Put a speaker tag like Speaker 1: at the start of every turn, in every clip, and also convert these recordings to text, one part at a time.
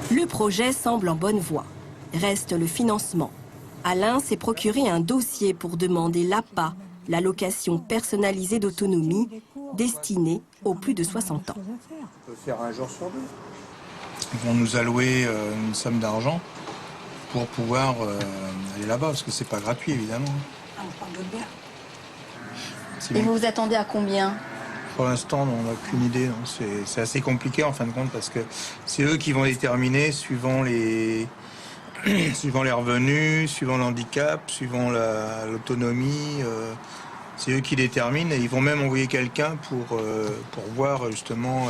Speaker 1: Le projet semble en bonne voie. Reste le financement. Alain s'est procuré un dossier pour demander l'APA, l'allocation personnalisée d'autonomie, destinée aux plus de 60 ans.
Speaker 2: On peut faire un jour sur deux. Ils vont nous allouer une somme d'argent pour pouvoir aller là-bas, parce que c'est pas gratuit, évidemment.
Speaker 3: Ah, on parle de bien.
Speaker 4: Et vous vous attendez à combien?
Speaker 2: Pour l'instant, on n'a aucune idée. C'est assez compliqué, en fin de compte, parce que c'est eux qui vont déterminer, suivant les revenus, suivant l'handicap, suivant l'autonomie. C'est eux qui déterminent, et ils vont même envoyer quelqu'un pour voir, justement,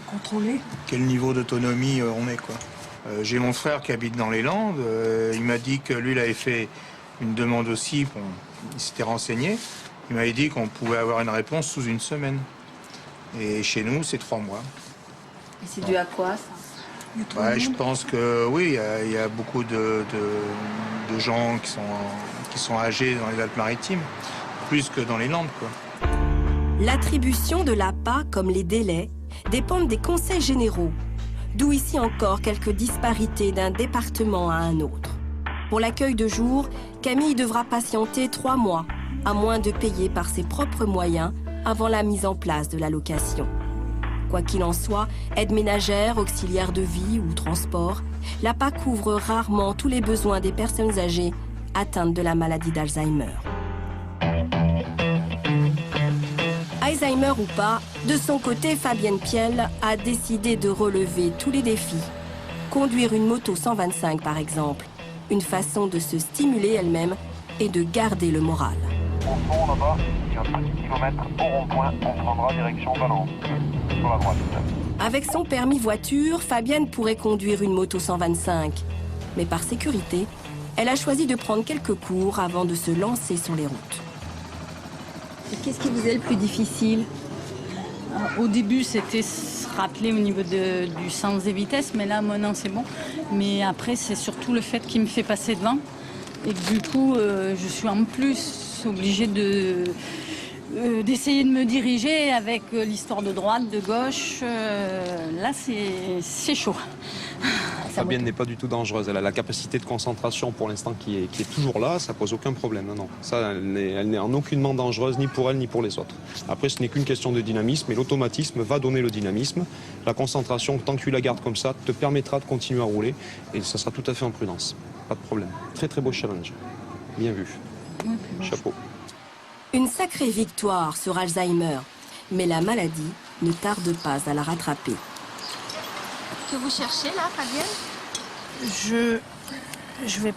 Speaker 3: Contrôler.
Speaker 2: quel niveau d'autonomie on est, quoi. J'ai mon frère qui habite dans les Landes. Il m'a dit que lui, il avait fait une demande aussi. Bon, il s'était renseigné. Il m'avait dit qu'on pouvait avoir une réponse sous une semaine. Et chez nous, c'est 3 mois.
Speaker 4: Et c'est dû à quoi, ça?
Speaker 2: Ouais, je pense que oui, il y a beaucoup de gens qui sont âgés dans les Alpes-Maritimes, plus que dans les Landes, quoi.
Speaker 1: L'attribution de l'APA, comme les délais, dépendent des conseils généraux. D'où ici encore quelques disparités d'un département à un autre. Pour l'accueil de jour, Camille devra patienter 3 mois, à moins de payer par ses propres moyens avant la mise en place de l'allocation. Quoi qu'il en soit, aide ménagère, auxiliaire de vie ou transport, l'APA couvre rarement tous les besoins des personnes âgées atteintes de la maladie d'Alzheimer. Alzheimer ou pas, de son côté, Fabienne Piel a décidé de relever tous les défis. Conduire une moto 125, par exemple, une façon de se stimuler elle-même et de garder le moral.
Speaker 5: Au fond, là-bas, sur 10 km au rond-point, on prendra direction Valence, sur la droite.
Speaker 1: Avec son permis voiture, Fabienne pourrait conduire une moto 125. Mais par sécurité, elle a choisi de prendre quelques cours avant de se lancer sur les routes.
Speaker 4: Et qu'est-ce qui vous est le plus difficile?
Speaker 6: Au début, c'était se rappeler au niveau du sens des vitesses, mais là, maintenant, c'est bon. Mais après, c'est surtout le fait qu'il me fait passer devant. Et que du coup, je suis en plus obligée d'essayer de me diriger avec l'histoire de droite, de gauche. Là, c'est chaud.
Speaker 7: Fabienne n'est pas du tout dangereuse. Elle a la capacité de concentration pour l'instant qui est toujours là. Ça pose aucun problème. Non. Ça, elle n'est en aucunement dangereuse ni pour elle ni pour les autres. Après, ce n'est qu'une question de dynamisme et l'automatisme va donner le dynamisme. La concentration, tant que tu la gardes comme ça, te permettra de continuer à rouler et ça sera tout à fait en prudence. Pas de problème. Très très beau challenge. Bien vu. Chapeau.
Speaker 1: Une sacrée victoire sur Alzheimer, mais la maladie ne tarde pas à la rattraper.
Speaker 4: Que vous cherchez, là, Fabienne?
Speaker 6: Je vais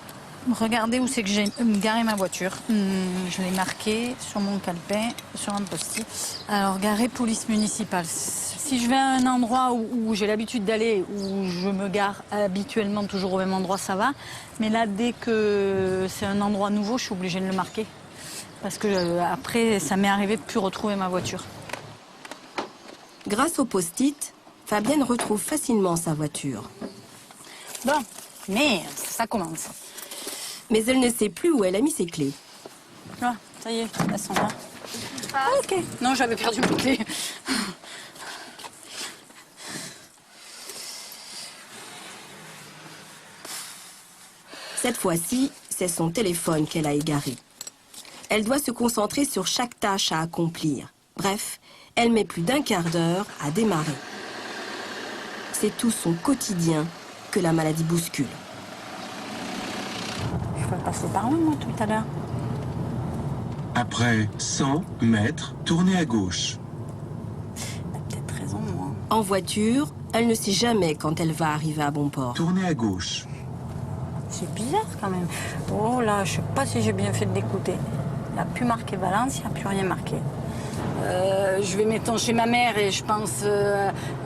Speaker 6: regarder où c'est que j'ai garé ma voiture. Je l'ai marqué sur mon calepin, sur un post-it. Alors, garée police municipale. Si je vais à un endroit où j'ai l'habitude d'aller, où je me gare habituellement toujours au même endroit, ça va. Mais là, dès que c'est un endroit nouveau, je suis obligée de le marquer. Parce que après, ça m'est arrivé de ne plus retrouver ma voiture.
Speaker 1: Grâce au post-it, Fabienne retrouve facilement sa voiture.
Speaker 6: Bon, merde, ça commence.
Speaker 1: Mais elle ne sait plus où elle a mis ses clés.
Speaker 6: Ah, ça y est, elles sont là. Ah, ok. Non, j'avais perdu mes clés.
Speaker 1: Cette fois-ci, c'est son téléphone qu'elle a égaré. Elle doit se concentrer sur chaque tâche à accomplir. Bref, elle met plus d'1 quart d'heure à démarrer. C'est tout son quotidien que la maladie bouscule.
Speaker 6: Je vais passer par là, moi, tout à l'heure.
Speaker 8: Après 100 mètres, tournez à gauche.
Speaker 6: T'as peut-être raison, moi.
Speaker 1: En voiture, elle ne sait jamais quand elle va arriver à bon port.
Speaker 8: Tournez à gauche.
Speaker 6: C'est bizarre, quand même. Oh là, je sais pas si j'ai bien fait de l'écouter. Il n'y a plus marqué Valence, il n'y a plus rien marqué. Je vais mettons chez ma mère et je pense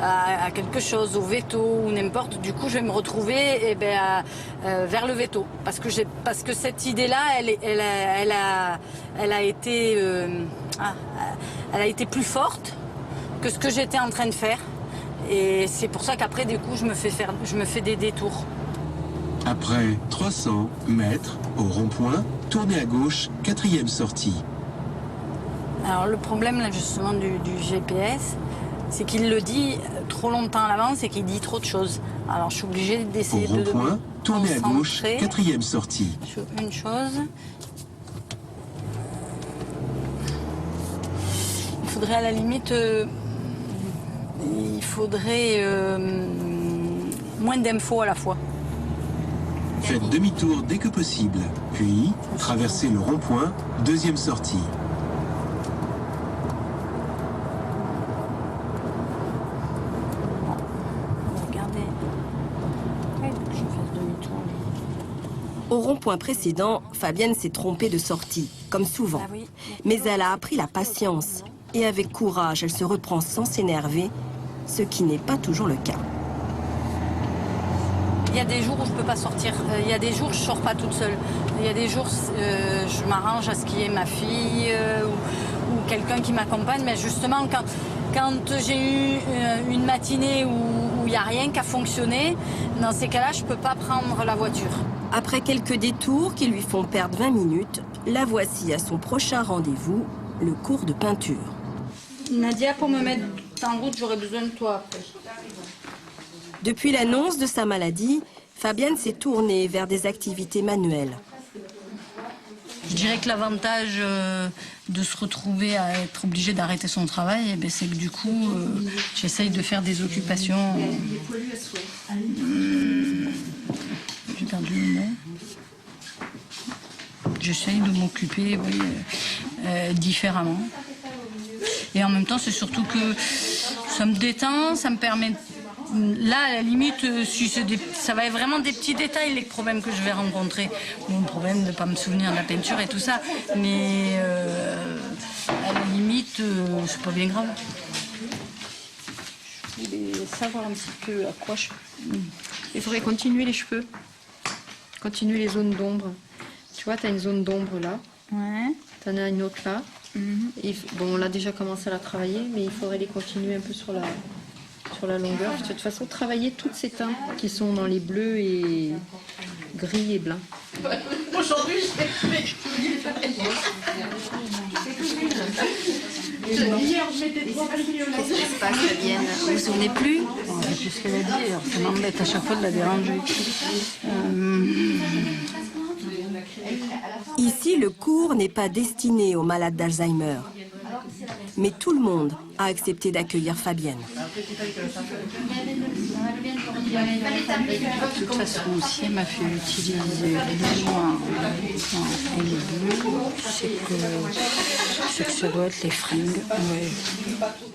Speaker 6: à quelque chose, au Veto ou n'importe. Du coup, je vais me retrouver vers le Veto. Parce que cette idée-là, elle a été plus forte que ce que j'étais en train de faire. Et c'est pour ça qu'après, du coup, je me fais des détours.
Speaker 8: Après 300 mètres, au rond-point, tournez à gauche, 4e sortie.
Speaker 6: Alors le problème là justement du GPS, c'est qu'il le dit trop longtemps à l'avance et qu'il dit trop de choses. Alors je suis obligée
Speaker 8: Au
Speaker 6: d'essayer de
Speaker 8: rond-point, tournez à gauche,
Speaker 6: concentrer
Speaker 8: 4e sortie.
Speaker 6: sur une chose. Il faudrait à la limite, moins d'infos à la fois.
Speaker 8: Faites demi-tour dès que possible. Puis, traversez le rond-point, 2e sortie.
Speaker 6: Regardez. Ouais, je fais demi-tour.
Speaker 1: Au rond-point précédent, Fabienne s'est trompée de sortie, comme souvent.
Speaker 6: Ah oui.
Speaker 1: Mais elle a appris la patience. Et avec courage, elle se reprend sans s'énerver, ce qui n'est pas toujours le cas.
Speaker 6: Il y a des jours où je ne peux pas sortir. Il y a des jours où je ne sors pas toute seule. Il y a des jours je m'arrange à ce qu'il y ait ma fille ou quelqu'un qui m'accompagne. Mais justement, quand j'ai eu une matinée où il n'y a rien qui a fonctionné, dans ces cas-là, je ne peux pas prendre la voiture.
Speaker 1: Après quelques détours qui lui font perdre 20 minutes, la voici à son prochain rendez-vous, le cours de peinture.
Speaker 6: Nadia, pour me mettre en route, j'aurais besoin de toi après.
Speaker 1: Depuis l'annonce de sa maladie, Fabienne s'est tournée vers des activités manuelles.
Speaker 6: Je dirais que l'avantage de se retrouver à être obligé d'arrêter son travail, c'est que du coup, j'essaye de faire des occupations. J'ai perdu le mot. J'essaye de m'occuper différemment. Et en même temps, c'est surtout que ça me détend, ça me permet... Là, à la limite, si ça va être vraiment des petits détails, les problèmes que je vais rencontrer. Bon, le problème de ne pas me souvenir de la peinture et tout ça. Mais à la limite, c'est pas bien grave. Je voulais savoir un petit peu à quoi je...
Speaker 4: Il faudrait continuer les cheveux. Continuer les zones d'ombre. Tu vois, tu as une zone d'ombre là.
Speaker 6: Ouais.
Speaker 4: Tu en as une autre là. Et, bon, on a déjà commencé à la travailler, mais il faudrait les continuer un peu sur la longueur. De toute façon, travailler toutes ces teintes qui sont dans les bleus et gris et blancs.
Speaker 3: Aujourd'hui, je fais. Hier, je mettais 3 violets.
Speaker 4: Qu'est-ce qui se passe, Fabienne? Vous vous souvenez plus?
Speaker 6: C'est plus ce qu'elle a dit, alors ça m'embête à chaque fois de la déranger.
Speaker 1: Ici, le cours n'est pas destiné aux malades d'Alzheimer. Mais tout le monde a accepté d'accueillir Fabienne.
Speaker 6: De toute façon aussi, elle m'a fait utiliser les noirs et les bleus. C'est que ça doit être les fringues. Ouais.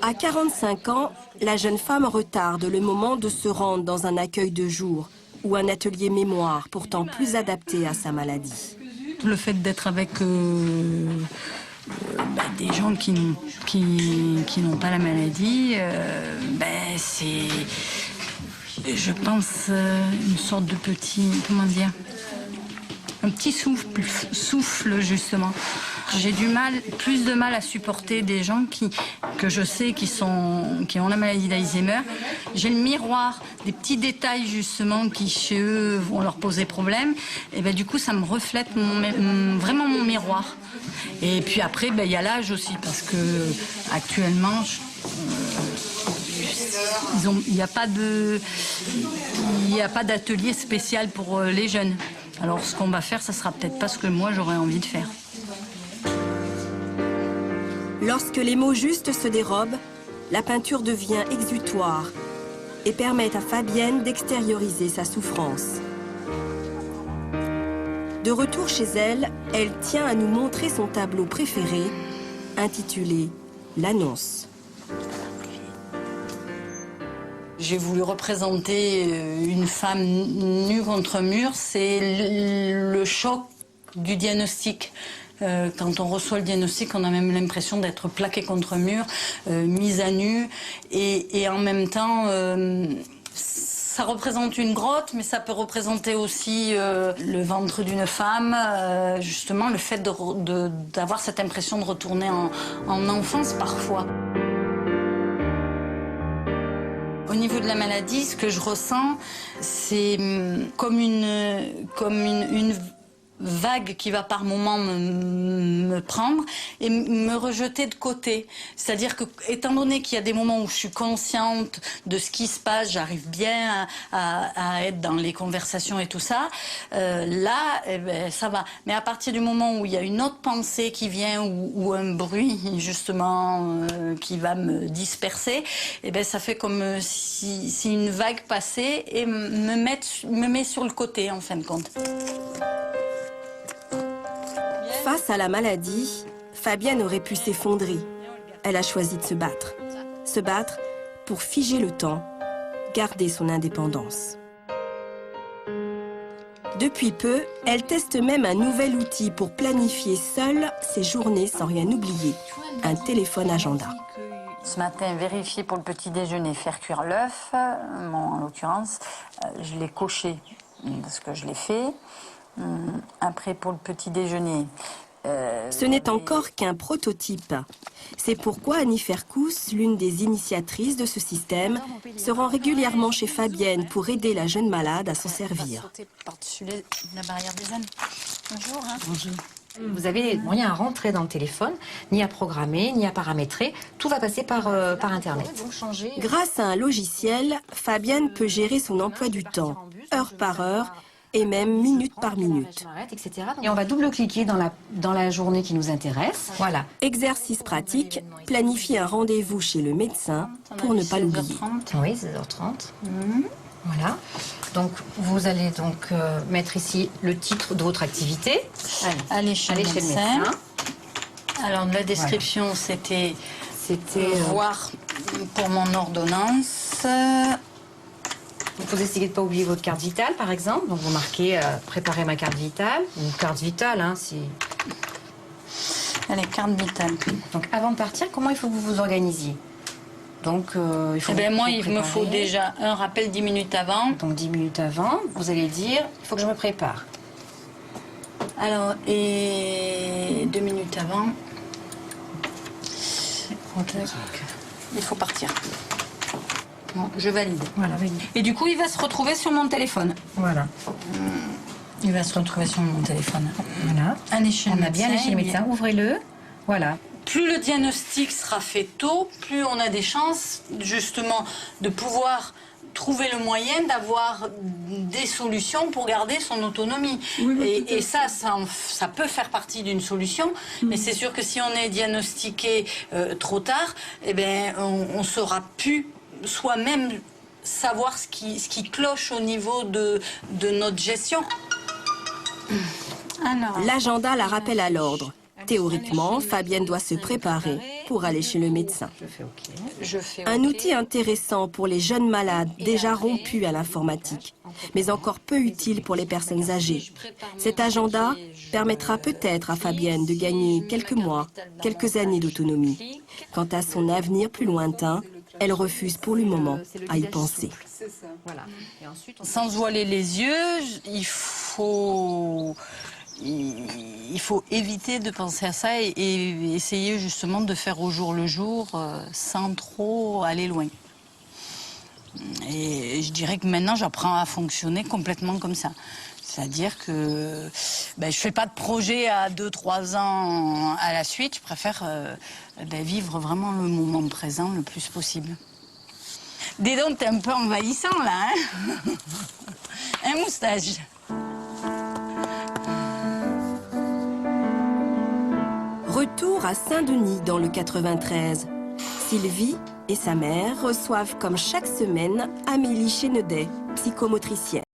Speaker 1: À 45 ans, la jeune femme retarde le moment de se rendre dans un accueil de jour ou un atelier mémoire pourtant plus adapté à sa maladie.
Speaker 6: Le fait d'être avec des gens qui n'ont pas la maladie, c'est, je pense, une sorte de petit, comment dire, un petit souffle justement. J'ai plus de mal à supporter des gens que je sais qui ont la maladie d'Alzheimer. J'ai le miroir, des petits détails justement qui chez eux vont leur poser problème. Et du coup, ça me reflète vraiment mon miroir. Et puis après, il y a l'âge aussi, parce que actuellement, il n'y a pas d'atelier spécial pour les jeunes. Alors ce qu'on va faire, ça sera peut-être pas ce que moi j'aurais envie de faire.
Speaker 1: Lorsque les mots justes se dérobent, la peinture devient exutoire et permet à Fabienne d'extérioriser sa souffrance. De retour chez elle, elle tient à nous montrer son tableau préféré, intitulé « L'annonce ».
Speaker 6: J'ai voulu représenter une femme nue contre mur, c'est le choc du diagnostic. Quand on reçoit le diagnostic, on a même l'impression d'être plaqué contre mur, mise à nu, et en même temps, ça représente une grotte, mais ça peut représenter aussi le ventre d'une femme, justement le fait d'avoir cette impression de retourner en enfance parfois. Au niveau de la maladie, ce que je ressens, c'est comme une vague qui va par moment me prendre et me rejeter de côté. C'est-à-dire que, étant donné qu'il y a des moments où je suis consciente de ce qui se passe, j'arrive bien à être dans les conversations et tout ça, là, eh ben, ça va. Mais à partir du moment où il y a une autre pensée qui vient ou un bruit, justement, qui va me disperser, eh ben, ça fait comme si une vague passait et me met sur le côté, en fin de compte.
Speaker 1: Face à la maladie, Fabienne aurait pu s'effondrer. Elle a choisi de se battre. Se battre pour figer le temps, garder son indépendance. Depuis peu, elle teste même un nouvel outil pour planifier seule ses journées sans rien oublier. Un téléphone agenda.
Speaker 6: Ce matin, vérifier pour le petit déjeuner, faire cuire l'œuf, en l'occurrence, je l'ai coché parce que je l'ai fait. Après, pour le petit déjeuner...
Speaker 1: Ce n'est encore qu'un prototype. C'est pourquoi Annie Ferkous, l'une des initiatrices de ce système, se rend régulièrement chez Fabienne pour aider la jeune malade à s'en servir.
Speaker 6: Par-dessus la barrière des ânes. Bonjour.
Speaker 9: Bonjour. Vous avez rien à rentrer dans le téléphone, ni à programmer, ni à paramétrer. Tout va passer par Internet.
Speaker 1: Grâce à un logiciel, Fabienne peut gérer son emploi du temps, heure par heure, et même minute par minute.
Speaker 9: Et on va double-cliquer dans la journée qui nous intéresse. Voilà.
Speaker 1: Exercice pratique, planifier un rendez-vous chez le médecin pour ne pas l'oublier.
Speaker 9: Oui, 16h30. Voilà. Donc, vous allez donc mettre ici le titre de votre activité.
Speaker 6: Allez chez le médecin. Alors, la description, c'était voir pour mon ordonnance.
Speaker 9: Il faut essayer de ne pas oublier votre carte vitale, par exemple. Donc, vous marquez préparer ma carte vitale, ou carte vitale, hein, si...
Speaker 6: Allez, carte vitale.
Speaker 9: Donc, avant de partir, comment il faut que vous vous organisiez? Donc, il faut...
Speaker 6: moi, il me faut déjà un rappel 10 minutes avant.
Speaker 9: Donc, 10 minutes avant, vous allez dire, il faut que je me prépare.
Speaker 6: Alors, et 2 minutes avant, il faut partir. Bon, je valide.
Speaker 9: Voilà, valide.
Speaker 6: Et du coup, il va se retrouver sur mon téléphone.
Speaker 9: Voilà.
Speaker 6: Il va se retrouver sur mon téléphone.
Speaker 9: Voilà.
Speaker 6: Allez chez le médecin.
Speaker 9: On a bien allé chez le médecin. Ouvrez-le. Voilà.
Speaker 6: Plus le diagnostic sera fait tôt, plus on a des chances, justement, de pouvoir trouver le moyen d'avoir des solutions pour garder son autonomie. Oui, et ça peut faire partie d'une solution, mais c'est sûr que si on est diagnostiqué trop tard, eh ben, on saura plus soi-même savoir ce qui cloche au niveau de notre gestion.
Speaker 1: L'agenda la rappelle à l'ordre. Théoriquement, Fabienne doit se préparer pour aller chez le médecin. Un outil intéressant pour les jeunes malades déjà rompus à l'informatique, mais encore peu utile pour les personnes âgées. Cet agenda permettra peut-être à Fabienne de gagner quelques mois, quelques années d'autonomie. Quant à son avenir plus lointain, elle refuse pour le moment à y penser.
Speaker 6: Sans se voiler les yeux, il faut éviter de penser à ça et essayer justement de faire au jour le jour sans trop aller loin. Et je dirais que maintenant, j'apprends à fonctionner complètement comme ça. C'est-à-dire que je ne fais pas de projet à 2-3 ans à la suite. Je préfère vivre vraiment le moment présent le plus possible. Dis donc, t'es un peu envahissant, là, hein? Un moustache.
Speaker 1: Retour à Saint-Denis, dans le 93. Sylvie et sa mère reçoivent comme chaque semaine Amélie Chénedet, psychomotricienne.